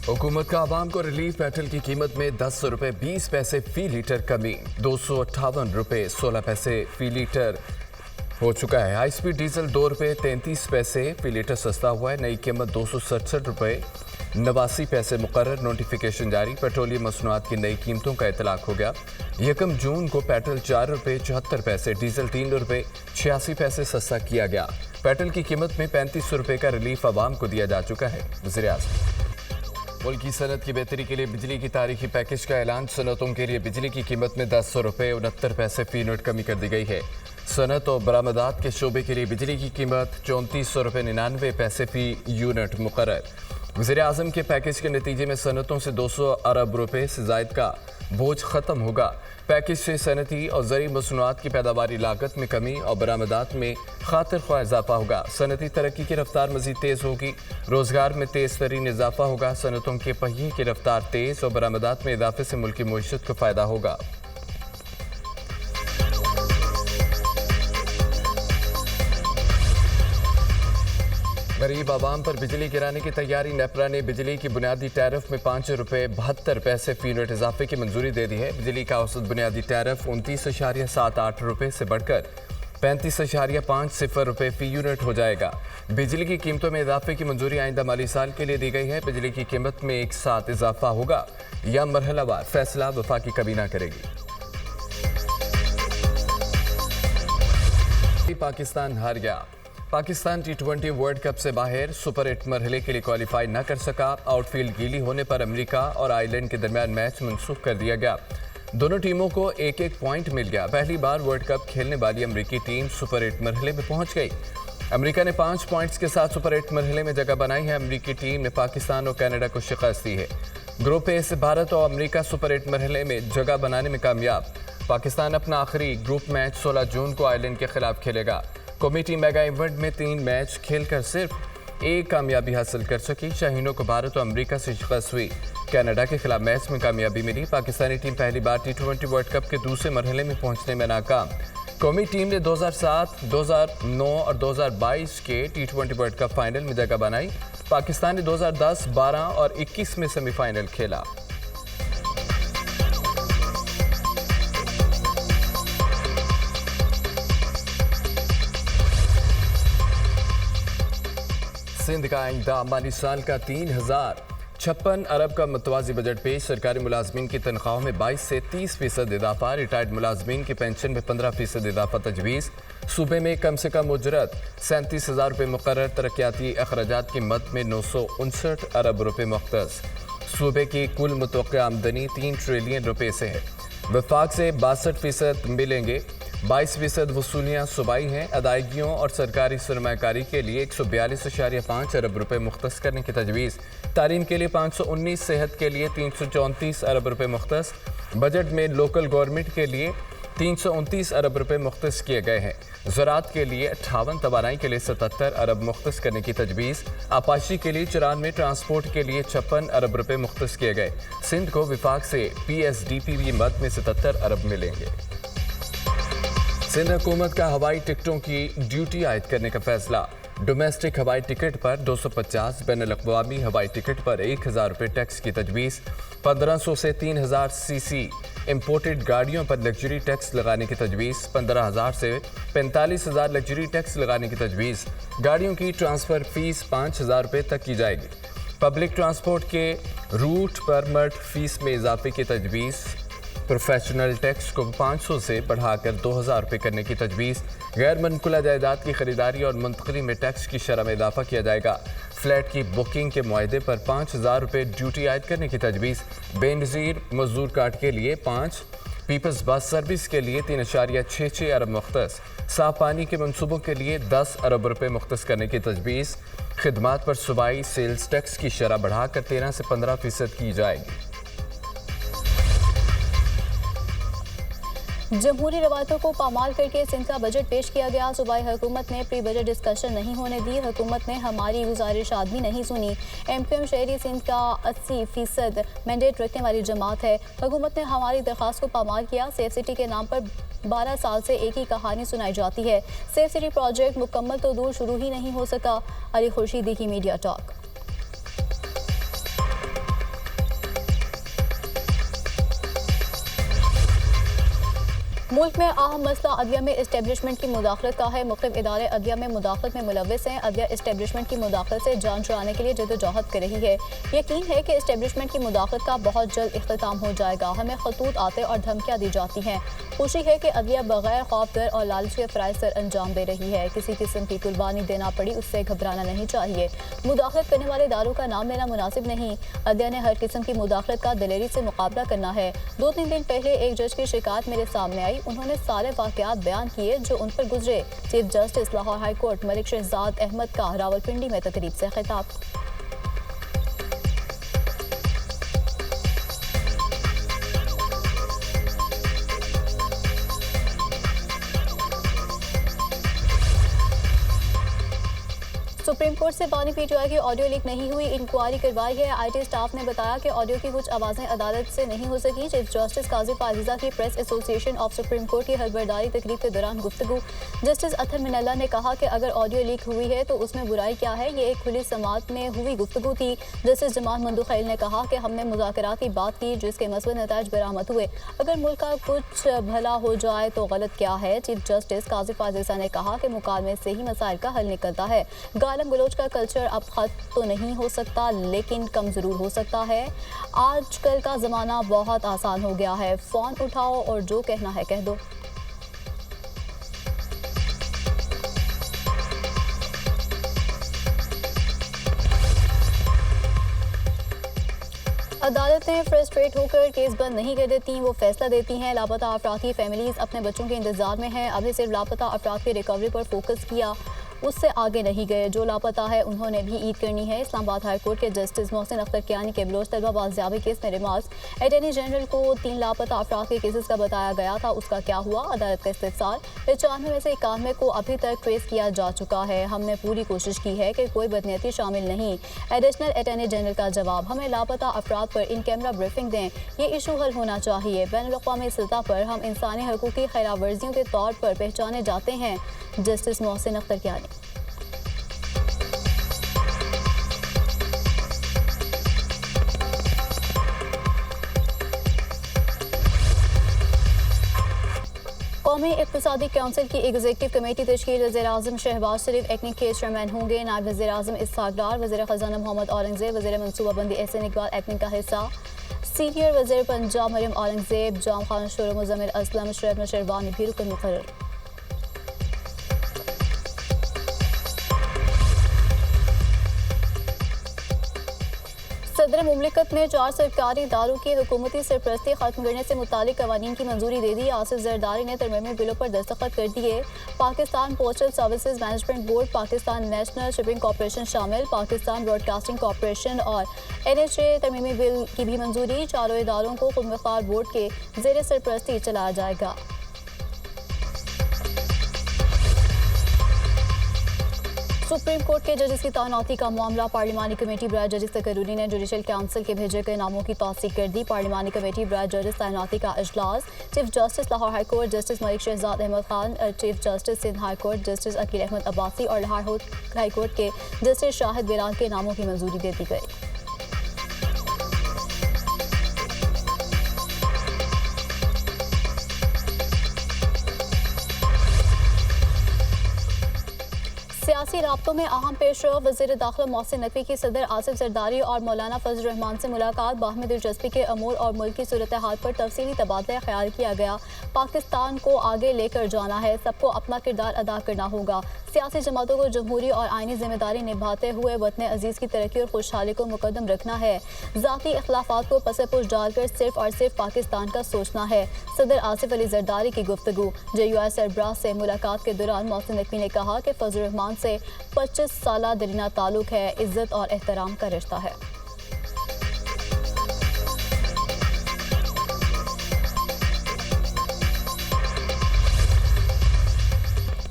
हुकूमत का आवाम को रिलीफ। पेट्रोल की कीमत में 10 रुपये 20 पैसे फी लीटर कमी, 258 रुपये 16 पैसे फी लीटर हो चुका है। हाई स्पीड डीजल 2 रुपये 33 पैसे फी लीटर सस्ता हुआ है। नई कीमत 267 रुपये 89 पैसे मुकर्रर। नोटिफिकेशन जारी। पेट्रोलियम मसनूआत की नई कीमतों का इतलाक हो गया। 1 जून को पेट्रोल 4 रुपये 74 पैसे, डीजल 3 रुपये 86 पैसे सस्ता किया गया। पेट्रोल की कीमत में 35 रुपये का रिलीफ आवाम को दिया जा चुका है। वज़ीर-ए-आज़म मुल्क की सनत की बेहतरी के लिए बिजली की तारीखी पैकेज का ऐलान। सनतों के लिए बिजली की कीमत में 10 रुपये 69 पैसे फी यूनिट कमी कर दी गई है। सनत और बरामदात के शोबे के लिए बिजली की कीमत 34 रुपये 99 पैसे फी यूनिट मुकर्रर। वज़ीर-ए-आज़म के पैकेज के नतीजे में सनतों से 200 अरब रुपये से ज़ायद का बोझ ख़त्म होगा। पैकेज से सनती और ज़री मसनूआत की पैदावारी लागत में कमी और बरामदात में खातिर ख्वाह इजाफा होगा। सनती तरक्की की रफ्तार मज़ीद तेज़ होगी। रोज़गार में तेज़ तरीन इजाफा होगा। सनतों के पहिए की रफ्तार तेज़ और बरामदात में इजाफे से मुल्क की मईशत को फ़ायदा होगा। गरीब आवाम पर बिजली गिराने की तैयारी। नेपरा ने बिजली की बुनियादी टैरिफ में 5 रुपये 72 पैसे फी यूनिट इजाफे की मंजूरी दे दी है। बिजली का औसत बुनियादी टैरिफ 29.78 रुपये से बढ़कर 35.50 रुपये फी यूनिट हो जाएगा। बिजली की कीमतों में इजाफे की मंजूरी आइंदा माली साल के लिए दी गई है। बिजली की कीमत में एक साथ इजाफा होगा या मरहलावार फैसला वफाकी काबीना करेगी। पाकिस्तान हार गया। पाकिस्तान T20 वर्ल्ड कप से बाहर। सुपर 8 मरहले के लिए क्वालिफाई न कर सका। आउटफील्ड गीली होने पर अमेरिका और आयरलैंड के दरमियान मैच मनसूख कर दिया गया। दोनों टीमों को एक एक पॉइंट मिल गया। पहली बार वर्ल्ड कप खेलने वाली अमेरिकी टीम सुपर 8 मरहले में पहुंच गई। अमेरिका ने 5 पॉइंट्स के साथ सुपर 8 मरहले में जगह बनाई है। अमेरिकी टीम ने पाकिस्तान और कनाडा को शिकस्त दी है। ग्रुप ए से भारत और अमेरिका सुपर 8 मरहले में जगह बनाने में कामयाब। पाकिस्तान अपना आखिरी ग्रुप मैच 16 जून को आयरलैंड के खिलाफ खेलेगा। कौमी टीम मेगा इवेंट में 3 मैच खेलकर सिर्फ एक कामयाबी हासिल कर सकी। शाहीनों को भारत और अमेरिका से शिकस्त हुई। कनाडा के खिलाफ मैच में कामयाबी मिली। पाकिस्तानी टीम पहली बार T20 वर्ल्ड कप के दूसरे मरहले में पहुंचने में नाकाम। कौमी टीम ने 2007, 2009 और 2022 के T20 वर्ल्ड कप फाइनल में जगह बनाई। पाकिस्तान ने 2010, 12 और 21 में सेमीफाइनल खेला। सिंध का आइंदा माली साल का 3056 अरब का मतवाजी बजट पेश। सरकारी मुलाजमीन की तनख्वाहों में 22 से 30% इजाफा। रिटायर्ड मुलाजमीन की पेंशन में 15% इजाफा तजवीज़। सूबे में कम से कम उजरत 37,000 रुपये मुकर्रर। तरक्याती अखराजात की मद में 959 अरब रुपये मुख्तस। सूबे की कुल मुतवक्किया आमदनी 3 ट्रिलियन रुपये से है। वफाक से 62% मिलेंगे। 22% वसूलियाँ सूबाई हैं। अदायगियों और सरकारी सरमायाकारी के लिए 142.5 अरब रुपये मुख्तस करने की तजवीज़। तालीम के लिए 519, सेहत के लिए 334 अरब रुपये मुख्तस। बजट में लोकल गवर्नमेंट के लिए 329 अरब रुपये मुख्तस किए गए हैं। ज़राअत के लिए 58, तवानाई के लिए 77 अरब मुख्तस करने की तजवीज़। आपाशी के लिए 94, ट्रांसपोर्ट के लिए 56 अरब रुपये मुख्तस किए गए। सिंध को विफाक से PSDP मद में 77 अरब मिलेंगे। सिंध हुकूमत का हवाई टिकटों की ड्यूटी आयद करने का फैसला। डोमेस्टिक हवाई टिकट पर 250, बैनुल-अक़वामी हवाई टिकट पर 1000 रुपये टैक्स की तजवीज़। 1500 से 3000 CC इम्पोर्टेड गाड़ियों पर लग्जरी टैक्स लगाने की तजवीज़। 15,000 से 45,000 लग्जरी टैक्स लगाने की तजवीज़। गाड़ियों की ट्रांसफ़र फ़ीस 5,000 रुपये तक की जाएगी। पब्लिक ट्रांसपोर्ट के रूट परमिट फ़ीस में इजाफे की तजवीज़। प्रोफेशनल टैक्स को 500 से बढ़ाकर 2,000 रुपये करने की तजवीज़। गैर मनकुला जायदाद की खरीदारी और मुंतकली में टैक्स की शरह में इजाफा किया जाएगा। फ्लैट की बुकिंग के मुआहदे पर 5,000 रुपये ड्यूटी आयद करने की तजवीज़। बेनज़ीर मजदूर कार्ड के लिए 5, पीपल्स बस सर्विस के लिए 3.66 अरब मुख्तस। साफ पानी के मनसूबों के लिए 10 अरब रुपये मुख्तस करने की तजवीज़। खिदमात पर सूबाई सेल्स टैक्स की शरह बढ़ाकर 13 से 15% की जाएगी। जमहूरी रवायतों को पामाल करके सिंध का बजट पेश किया गया। सूबाई हुकूमत ने प्री बजट डिस्कशन नहीं होने दी। हुकूमत ने हमारी गुजारिश आदमी नहीं सुनी। MQM शहरी सिंध का 80% मैंडेट रखने वाली जमात है। हुकूमत ने हमारी दरख्वास्त को पामाल किया। सेफ सिटी के नाम पर 12 साल से एक ही कहानी सुनाई जाती है। सेफ सिटी प्रोजेक्ट मुकम्मल तो दूर शुरू ही नहीं हो सका। अली खुर्शीदी की मीडिया टॉक। मुल्क में अहम मसला अदलिया में इस्टेब्लिशमेंट की मुदाखलत का है। मुख्तलिफ इदारे अदलिया में मुदाखलत में मुलव्वस हैं। अदलिया इस्टेब्लिशमेंट की मुदाखलत से जान छुड़ाने के लिए जदोजहद कर रही है। यकीन है कि इस्टेब्लिशमेंट की मुदाखलत का बहुत जल्द इख्तिताम हो जाएगा। हमें खतूत आते और धमकियाँ दी जाती हैं। खुशी है कि अदलिया बगैर खौफ डर और लालच के फ़राइज़ सर अंजाम दे रही है। किसी किस्म की कुर्बानी देना पड़ी उससे घबराना नहीं चाहिए। मुदाखलत करने वाले इदारों का नाम लेना मुनासिब नहीं। अदलिया ने हर किस्म की मुदाखलत का दिलेरी से मुकाबला करना है। 2-3 दिन पहले एक जज की शिकायत मेरे सामने आई। उन्होंने सारे वाक़यात बयान किए जो उन पर गुजरे। Chief justice Lahore high court Malik Shahzad Ahmad का रावलपिंडी में तकरीब से खिताब। सुप्रीम कोर्ट से बानी पीटीआई की ऑडियो लीक नहीं हुई, इंक्वायरी करवाई है। आईटी स्टाफ ने बताया कि ऑडियो की कुछ आवाज़ें अदालत से नहीं हो सकी। चीफ जस्टिस काजी फाजिजा की press association of supreme court की हलबरदारी तकरीब के दौरान गुफ्तगू। जस्टिस अथर मिनल्ला ने कहा कि अगर ऑडियो लीक हुई है तो उसमें बुराई क्या है, ये एक खुली समात में हुई गुफ्तगू थी। जस्टिस जमाल मंदुखैल ने कहा कि हमने मुज़ाकरात की बात की जिसके मस्बत नताइज बरामद हुए। अगर मुल्क का कुछ भला हो जाए तो गलत क्या है। चीफ जस्टिस काजी फाजिजा ने कहा कि मुकालमे से ही मसाइल का हल निकलता है। गालम गलोच का कल्चर अब खत्म तो नहीं हो सकता लेकिन कम ज़रूर हो सकता है। आजकल का ज़माना बहुत आसान हो गया है। फ़ोन उठाओ और जो कहना है कह दो। अदालतें फ्रस्ट्रेट होकर केस बंद नहीं कर देती, वो फैसला देती हैं। लापता अफराद की फैमिलीज अपने बच्चों के इंतजार में हैं। अभी सिर्फ लापता अफराद की रिकवरी पर फोकस किया, उससे आगे नहीं गए। जो लापता है उन्होंने भी ईद करनी है। इस्लामाबाद हाई कोर्ट के जस्टिस मोहसिन अख्तर कियानी के बलोच तलबा बाजियाबी केस में रिमार्क्स। अटॉर्नी जनरल को 3 लापता अफराद के केसेस का बताया गया था, उसका क्या हुआ। अदालत का इस्तिफसार। 95 में से 91 को अभी तक ट्रेस किया जा चुका है। हमने पूरी कोशिश की है कि कोई बदनीयती शामिल नहीं। एडिशनल अटॉर्नी जनरल का जवाब, हमें लापता अफराद पर इन कैमरा ब्रीफिंग दें, ये इशू हल होना चाहिए। बैनुल-अक़वामी सतह पर हम इंसानी हकूक़ की खिलाफवर्जियों के तौर पर पहचाने जाते हैं। जस्टिस मोहसिन अख्तर कियानी। कौमी इक़्तिसादी काउंसिल की एग्जीक्यूटिव कमेटी तश्कील। वज़ीर-ए-आज़म शहबाज शरीफ एक्निक के चेयरमैन होंगे। नायब वज़ीर-ए-आज़म इसहाक़ डार, वज़ीर ख़ज़ाना मोहम्मद औरंगज़ेब, वज़ीर मनसूबाबंदी एहसन इकबाल एक्निक का हिस्सा। सीनियर वज़ीर पंजाब मरियम औरंगज़ेब, जाम खान शुरू मुज़म्मिल असलम, शरफ नशरवानी भी रुकन मुक़र्रर। सदर मुमलिकत ने 4 सरकारी इदारों की हुकूमती सरपरस्ती खत्म करने से मुतालिक कवानीन की मंजूरी दे दी। आसिफ जरदारी ने तरमीमी बिलों पर दस्तखत कर दिए। Pakistan postal services management board, Pakistan national shipping corporation शामिल, पाकिस्तान ब्रॉडकास्टिंग कॉरपोरेशन और NHA तरमीमी बिल की भी मंजूरी। चारों इदारों को खुद मुख्तार बोर्ड के ज़ेर सरपरस्ती चलाया जाएगा। सुप्रीम कोर्ट के जजेस की तैनाती का मामला। पार्लिमानी कमेटी बराए जजेस तकरूरी ने जुडिशल काउंसिल के भेजे गए नामों की तौसीक कर दी। पार्लिमानी कमेटी बराए जजेस तैनाती का इजलास। Chief justice Lahore high court justice Malik Shahzad Ahmad Khan, chief justice Sindh high court justice Aqeel Ahmed Abbasi और लाहौर हाई कोर्ट के जस्टिस शाहिद बिलाल के नामों की मंजूरी दे दी गई। सियासी राब्तों में अहम पेशरफ। वज़ीर दाखिला मोहसिन नकवी की सदर आसिफ जरदारी और मौलाना फजल रहमान से मुलाकात। बाहमी दिलचस्पी के अमूर और मुल्क की सूरत हाल पर तफसीली तबादला ख्याल किया गया। पाकिस्तान को आगे लेकर जाना है, सबको अपना किरदार अदा करना होगा। सियासी जमातों को जमहूरी और आइनी जिम्मेदारी निभाते हुए वतन अजीज़ की तरक्की और खुशहाली को मुकद्दम रखना है। ज़ाती इख्लाफात को पसे-पुश डालकर सिर्फ और सिर्फ पाकिस्तान का सोचना है। सदर आसिफ अली जरदारी की गुफ्तगू। JUI सरबराह से मुलाकात के दौरान मोहसिन नकवी ने कहा कि फजल रहमान से 25 साला दिलीना ताल्लुक है, इज्जत और एहतराम का रिश्ता है।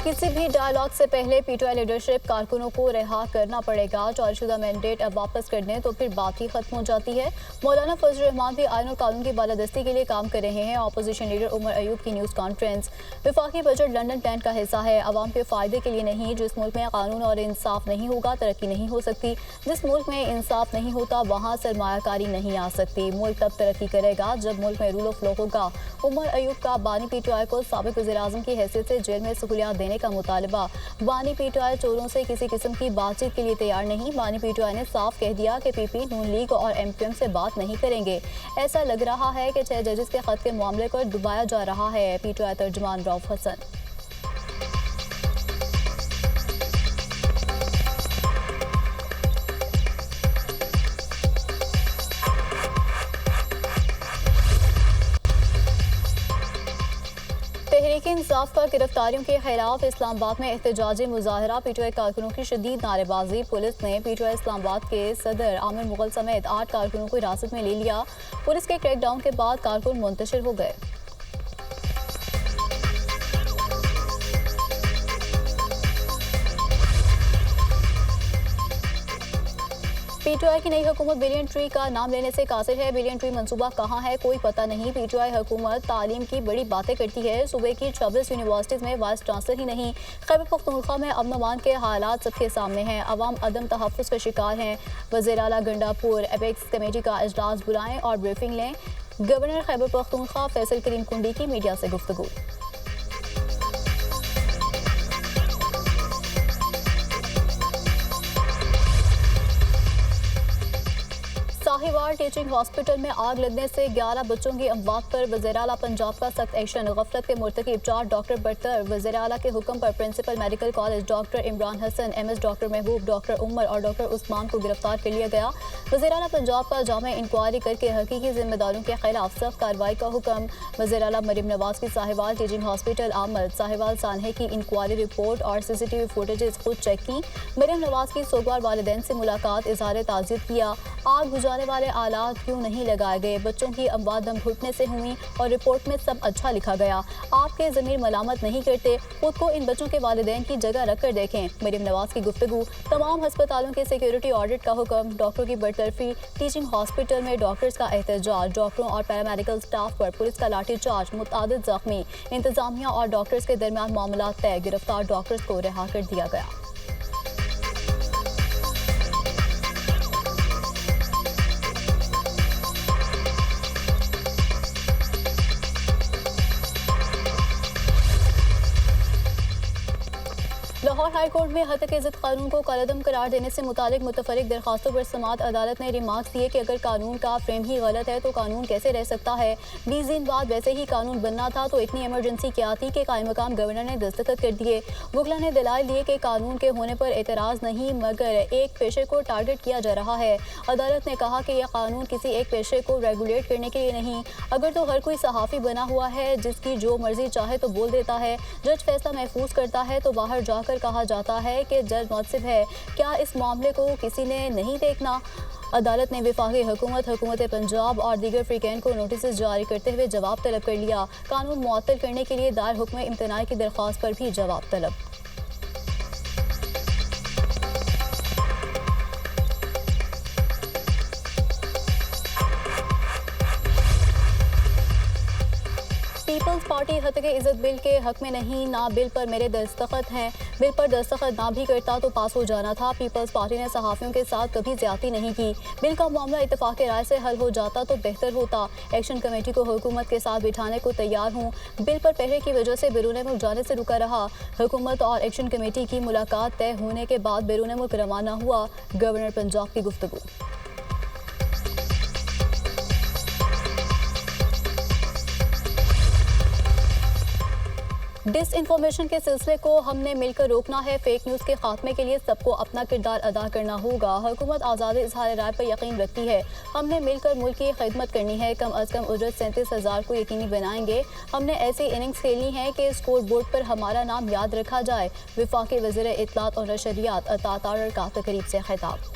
किसी भी डायलॉग से पहले पीटीआई लीडरशिप कारकुनों को रिहा करना पड़ेगा। जारीशुदा मैंडेट अब वापस कर दें तो फिर बात ही खत्म हो जाती है। मौलाना फजल रहमान भी आईन और कानून की बालादस्ती के लिए काम कर रहे हैं। अपोजिशन लीडर उमर अयूब की न्यूज़ कॉन्फ्रेंस। वफाकी बजट लंदन प्लान का हिस्सा है, आवाम के फ़ायदे के लिए नहीं। जिस मुल्क में कानून और इंसाफ नहीं होगा तरक्की नहीं हो सकती। जिस मुल्क में इंसाफ नहीं होता वहाँ सरमायाकारी नहीं आ सकती। मुल्क तब तरक्की करेगा जब मुल्क में रूल ऑफ लॉ होगा। उमर अयूब का बानी पीटीआई को साबिक वज़ीर-ए-आज़म की हैसियत से जेल में सहूलियात देने का मुतालबा। बानी पीटीआई चोरों से किसी किस्म की बातचीत के लिए तैयार नहीं। बानी पीटीआई ने साफ कह दिया कि पीपी नून लीग और एमक्यूएम से बात नहीं करेंगे। ऐसा लग रहा है कि 6 जजेस के खत के मामले को डुबाया जा रहा है। पीटीआई तर्जुमान रऊफ हसन। तहरीक इंसाफ का गिरफ्तारियों के खिलाफ इस्लामाबाद में एहतजाजी मुजाहरा। पीटीआई कारकुनों की शदीद नारेबाजी। पुलिस ने पीटीआई इस्लामाबाद के सदर आमिर मुगल समेत 8 कारकुनों को हिरासत में ले लिया। पुलिस के क्रैकडाउन के बाद कारकुन मुंतशिर हो गए। पीटीआई की नई हुकूमत बिलियन ट्री का नाम लेने से कासिर है। बिलियन ट्री मंसूबा कहाँ है कोई पता नहीं। पीटीआई हुकूमत तालीम की बड़ी बातें करती है। सूबे की 26 यूनिवर्सिटीज़ में वाइस चांसलर ही नहीं। खैबर पख्तूनख्वा में अमन अमान के हालात सबके सामने हैं। अवाम अदम तहफ़्फ़ुज़ का शिकार हैं। वज़ीर आला गंडापुर एपेक्स कमेटी का इजलास बुलाएं और ब्रीफिंग लें। गवर्नर खैबर पख्तूनख्वा फैसल करीम कुंडी की मीडिया से गुफ्तगू। साहिवाल टीचिंग हॉस्पिटल में आग लगने से 11 बच्चों की अमवात पर वज़ीर आला पंजाब का सख्त एक्शन। गफलत के मुर्तकिब 4 डॉक्टर बरतर। वज़ीर आला के हुक्म पर principal medical college doctor Imran Hasan, MS doctor Mehboob, doctor Umar और डॉक्टर उस्मान को गिरफ्तार कर लिया गया। वज़ीर आला पंजाब का जामे इंक्वायरी करके हकीकी जिम्मेदारों के खिलाफ सख्त कार्रवाई का हुक्म। वज़ीर आला मरीम नवाज की साहिवाल टीचिंग हॉस्पिटल आमद, साहिवाल सानहे की इंक्वायरी रिपोर्ट और CCTV फुटेजेस खुद चेक की। मरीम नवाज की सोगवार वालिदैन से मुलाकात, इजहार ताज़ियत किया। आग बुझाने वाले आलात क्यों नहीं लगाए गए? बच्चों की अमवात दम घुटने से हुई और रिपोर्ट में सब अच्छा लिखा गया। आपके ज़मीर मलामत नहीं करते, खुद को इन बच्चों के वालिदैन की जगह रख कर देखें। मरीम नवाज की गुफ्तगू। तमाम अस्पतालों के सिक्योरिटी ऑडिट का हुक्म। डॉक्टरों की बरतरफी। टीचिंग हॉस्पिटल में डॉक्टर्स का एहतजाज। डॉक्टरों और पैरामेडिकल स्टाफ पर पुलिस का लाठीचार्ज, मुतादिद जख्मी। इंतजामिया और डॉक्टर्स के दरमियान मामला तय। गिरफ्तार डॉक्टर्स को रिहा कर दिया गया। लाहौर हाई कोर्ट में हतक इज़्ज़त कानून को कलअदम करार देने से मुतालिक मुतफरिक दरखास्तों पर समाअत अदालत ने रिमार्क्स दिए कि अगर कानून का फ्रेम ही गलत है तो कानून कैसे रह सकता है। 20 दिन बाद वैसे ही कानून बनना था तो इतनी इमरजेंसी क्या थी कि कायम मकाम गवर्नर ने दस्तखत कर दिए। वकला ने दलाइल दिए कि कानून के होने पर एतराज़ नहीं मगर एक पेशे को टारगेट किया जा रहा है। अदालत ने कहा कि यह कानून किसी एक पेशे को रेगुलेट करने के लिए नहीं। अगर तो हर कोई सहाफ़ी बना हुआ है जिसकी जो मर्जी चाहे तो बोल देता है, जज फैसला महफूज करता है तो बाहर जाकर कहा जाता है कि जज मुतसिब है। क्या इस मामले को किसी ने नहीं देखना? अदालत ने वफाकी हुकूमत पंजाब और दीगर फ्रीकैन को नोटिस जारी करते हुए जवाब तलब कर लिया। कानून मुअत्तल करने के लिए दायर हुक्म इम्तनाई की दरख्वास्त पर भी जवाब तलब। पीपल्स पार्टी हतक इज़्ज़त बिल के हक में नहीं, ना बिल पर मेरे दस्तखत हैं। बिल पर दस्तखत ना भी करता तो पास हो जाना था। पीपल्स पार्टी ने सहाफ़ियों के साथ कभी ज़्यादती नहीं की। बिल का मामला इत्तेफाक राय से हल हो जाता तो बेहतर होता। एक्शन कमेटी को हुकूमत के साथ बिठाने को तैयार हूँ। बिल पर पहरे की वजह से बैरून मुल्क जाने से रुका रहा। हुकूमत और एक्शन कमेटी की मुलाकात तय होने के बाद बैरून मुल्क रवाना हुआ। गवर्नर पंजाब की गुफ्तगू। डिस इन्फॉर्मेशन के सिलसिले को हमने मिलकर रोकना है। फेक न्यूज़ के खात्मे के लिए सबको अपना किरदार अदा करना होगा। हुकूमत आज़ादी इज़हार राय पर यकीन रखती है। हमने मिलकर मुल्क की खिदमत करनी है। कम अज़ कम उजरत 37,000 को यकीनी बनाएंगे। हमने ऐसी इनिंग्स खेलनी है कि स्कोर बोर्ड पर हमारा नाम याद रखा जाए। वफाकी वज़ीर इत्तलात और नशरियात अता तारर का तकरीब से खिताब।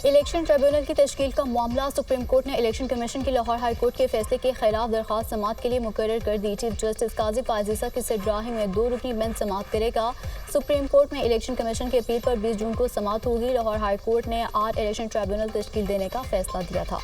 इलेक्शन ट्रिब्यूनल की तश्कील का मामला सुप्रीम कोर्ट ने इलेक्शन कमीशन की लाहौर हाई कोर्ट के फैसले के खिलाफ दरख्वास्त समाअत के लिए मुकर्रर कर दी। चीफ जस्टिस काजी फाजिसा की सरबराही में 2 रुकनी बेंच समाअत करेगा। सुप्रीम कोर्ट में इलेक्शन कमीशन की अपील पर 20 जून को समाअत होगी। लाहौर हाई कोर्ट ने 8 इलेक्शन ट्रिब्यूनल तश्कील देने का फैसला दिया था।